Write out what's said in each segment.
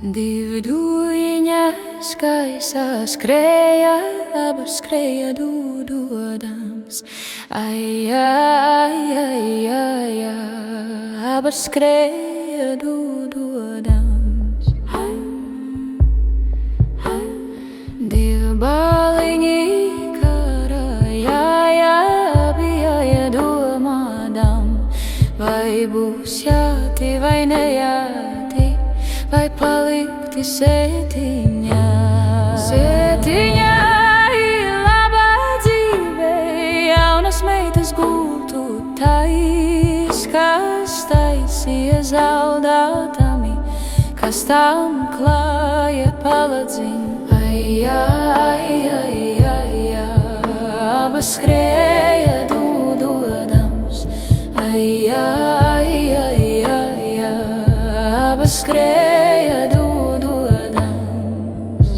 Divi dūjiņas gaisā skrēja, abas skrēja dūdodams. Ai, ai, ai, ai, ai, abas skrēja dūdodams. Divi bāliņi karāja, bija iedomādam, vai būs jāti vai nejāti, vai palikti sētiņā. Sētiņā ir labā dzīve, jaunas meitas gultu tais, kas taisīja zaudātami, kas tam klāja paladziņu. Ai, ai, ai, ai, ai, abas skrēja dūdodams. Ai, ai, ai, ai, ai, abas skrēja dūdodams.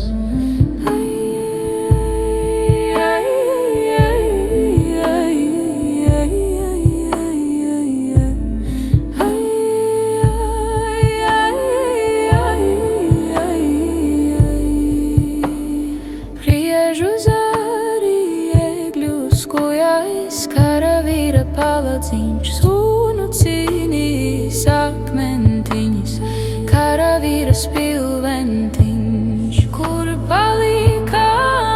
Ai, ai, ai, ai, ai, ai, karavīra paladziņš, sūnu cīnījis akmentiņas, karavīra spilventiņš. Kur palika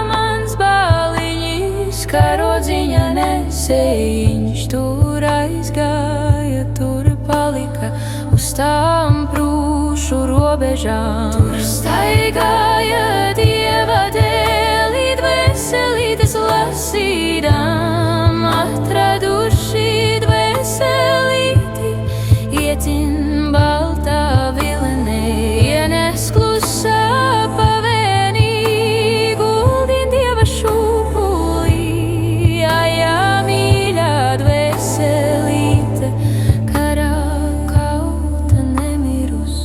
mans bāliņš, karodziņa nesējiņš, tur aizgāja, tur palika uz tām prūšu robežām. Tur staigāja Dieva dēlī, dvēselītes lasīdām, atraduši dvēselīti, ietin baltā vilenē, ienes klusā pavēnī, guldin Dieva šūpulī. Ajā, mīļā dvēselīte, karā kauta nemirus.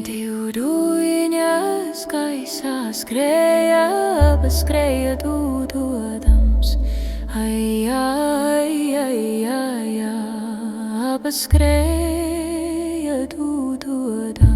Divi dūjiņas gaisā skrēja, abas skrēja dūdodams. Ai, ai, ai, ai, ai, abas skrēja dūdodams.